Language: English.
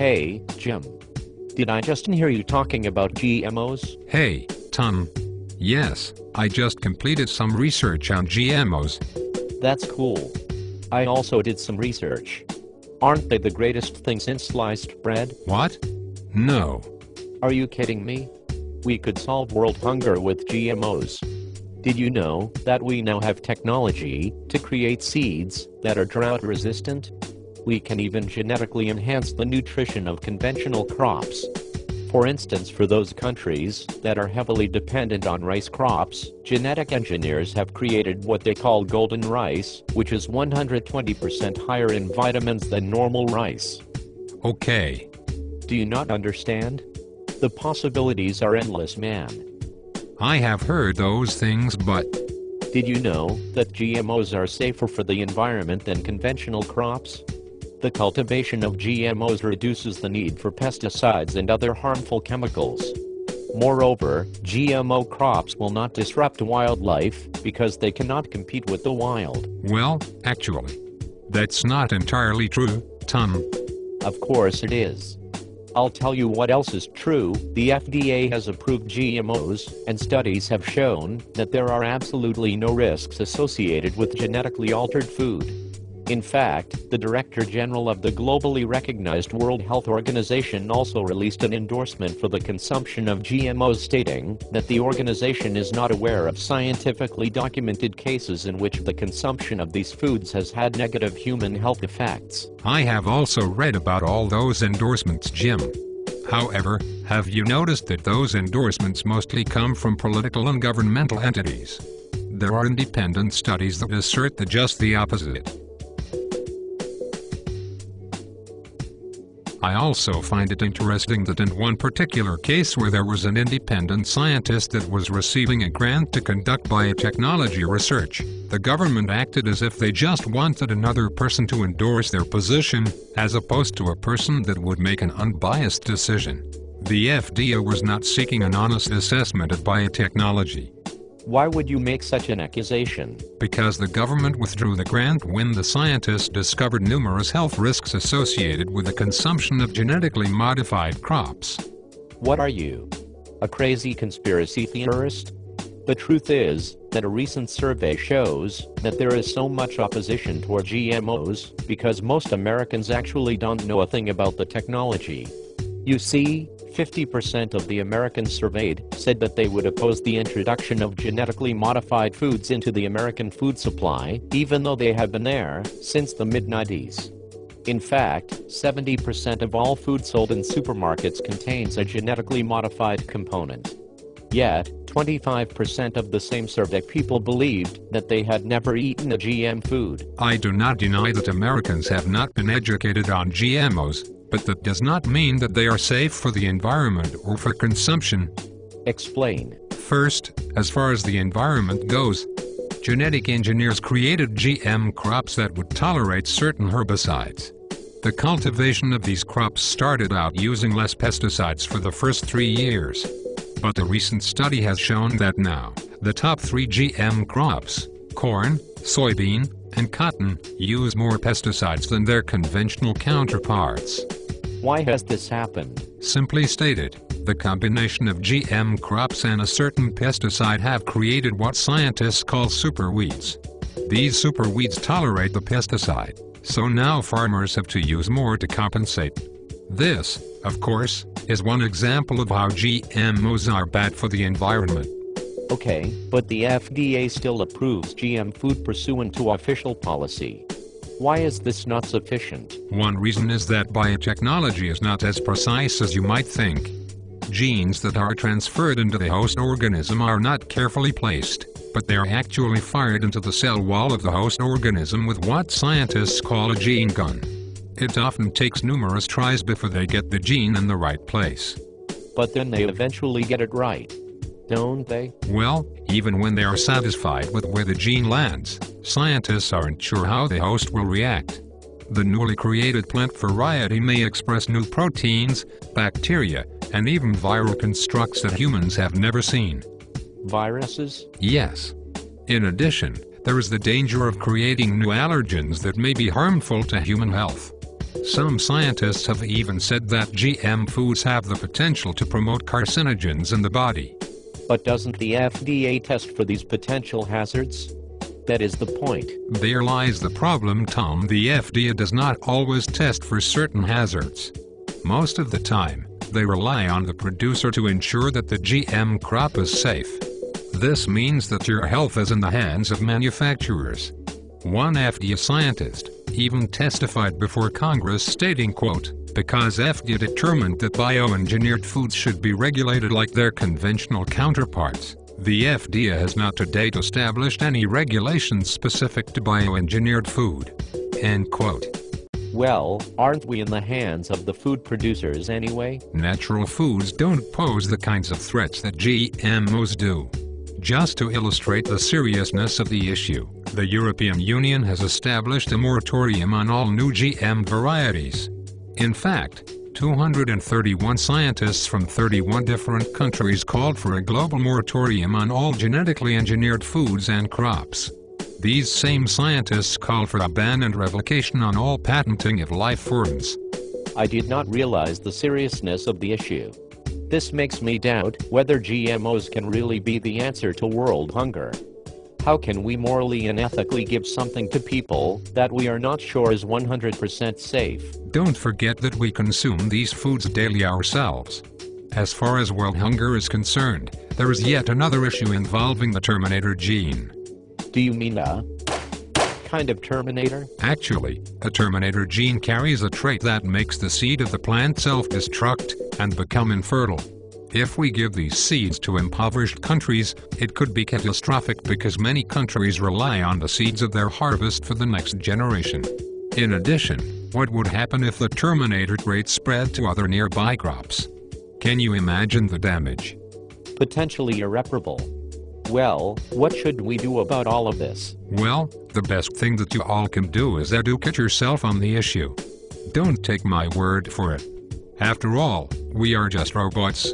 Hey, Jim. Did I just hear you talking about GMOs? Hey, Tom. Yes, I just completed some research on GMOs. That's cool. I also did some research. Aren't they the greatest thing since sliced bread? What? No. Are you kidding me? We could solve world hunger with GMOs. Did you know that we now have technology to create seeds that are drought resistant? We can even genetically enhance the nutrition of conventional crops. For instance, for those countries that are heavily dependent on rice crops, genetic engineers have created what they call golden rice, which is 120% higher in vitamins than normal rice. Okay. Do you not understand? The possibilities are endless, man. I have heard those things, but Did you know that GMOs are safer for the environment than conventional crops? The cultivation of GMOs reduces the need for pesticides and other harmful chemicals. Moreover, GMO crops will not disrupt wildlife because they cannot compete with the wild. well, actually, that's not entirely true, Tom. Of course it is. I'll tell you what else is true. The FDA has approved GMOs, and studies have shown that there are absolutely no risks associated with genetically altered food. In fact, the Director General of the globally recognized World Health Organization also released an endorsement for the consumption of GMOs, stating that the organization is not aware of scientifically documented cases in which the consumption of these foods has had negative human health effects. I have also read about all those endorsements, Jim. However, have you noticed that those endorsements mostly come from political and governmental entities? There are independent studies that assert just the opposite. I also find it interesting that in one particular case where there was an independent scientist that was receiving a grant to conduct biotechnology research, the government acted as if they just wanted another person to endorse their position, as opposed to a person that would make an unbiased decision. The FDA was not seeking an honest assessment of biotechnology. Why would you make such an accusation? Because the government withdrew the grant when the scientists discovered numerous health risks associated with the consumption of genetically modified crops. What are you? A crazy conspiracy theorist? The truth is that a recent survey shows that there is so much opposition toward GMOs because most Americans actually don't know a thing about the technology. You see, 50% of the Americans surveyed said that they would oppose the introduction of genetically modified foods into the American food supply, even though they have been there since the mid-90s. In fact, 70% of all food sold in supermarkets contains a genetically modified component. Yet, 25% of the same surveyed people believed that they had never eaten a GM food. I do not deny that Americans have not been educated on GMOs, but that does not mean that they are safe for the environment or for consumption. Explain. First, as far as the environment goes, genetic engineers created GM crops that would tolerate certain herbicides. The cultivation of these crops started out using less pesticides for the first 3 years. But a recent study has shown that now, the top 3 GM crops, corn, soybean, and cotton, use more pesticides than their conventional counterparts. Why has this happened? Simply stated, the combination of GM crops and a certain pesticide have created what scientists call superweeds. These superweeds tolerate the pesticide, so now farmers have to use more to compensate. This, of course, is one example of how GMOs are bad for the environment. Okay, but the FDA still approves GM food pursuant to official policy. Why is this not sufficient? One reason is that biotechnology is not as precise as you might think. Genes that are transferred into the host organism are not carefully placed, but they are actually fired into the cell wall of the host organism with what scientists call a gene gun. It often takes numerous tries before they get the gene in the right place. But then they eventually get it right, don't they? Well, even when they are satisfied with where the gene lands, scientists aren't sure how the host will react. The newly created plant variety may express new proteins, bacteria, and even viral constructs that humans have never seen. Viruses? Yes. In addition, there is the danger of creating new allergens that may be harmful to human health. Some scientists have even said that GM foods have the potential to promote carcinogens in the body. But doesn't the FDA test for these potential hazards? That is the point. There lies the problem, Tom. The FDA does not always test for certain hazards. Most of the time, they rely on the producer to ensure that the GM crop is safe. This means that your health is in the hands of manufacturers. One FDA scientist even testified before Congress stating, quote, "Because FDA determined that bioengineered foods should be regulated like their conventional counterparts, the FDA has not to date established any regulations specific to bioengineered food." End quote. Well, aren't we in the hands of the food producers anyway? Natural foods don't pose the kinds of threats that GMOs do. Just to illustrate the seriousness of the issue, the European Union has established a moratorium on all new GM varieties. In fact, 231 scientists from 31 different countries called for a global moratorium on all genetically engineered foods and crops. These same scientists call for a ban and revocation on all patenting of life forms. I did not realize the seriousness of the issue. This makes me doubt whether GMOs can really be the answer to world hunger. How can we morally and ethically give something to people that we are not sure is 100% safe? Don't forget that we consume these foods daily ourselves. As far as world hunger is concerned, there is yet another issue involving the Terminator gene. Do you mean a kind of Terminator? Actually, a Terminator gene carries a trait that makes the seed of the plant self-destruct and become infertile. If we give these seeds to impoverished countries, it could be catastrophic because many countries rely on the seeds of their harvest for the next generation. In addition, what would happen if the Terminator trait spread to other nearby crops? Can you imagine the damage? Potentially irreparable. Well, what should we do about all of this? Well, the best thing that you all can do is educate yourself on the issue. Don't take my word for it. After all, we are just robots.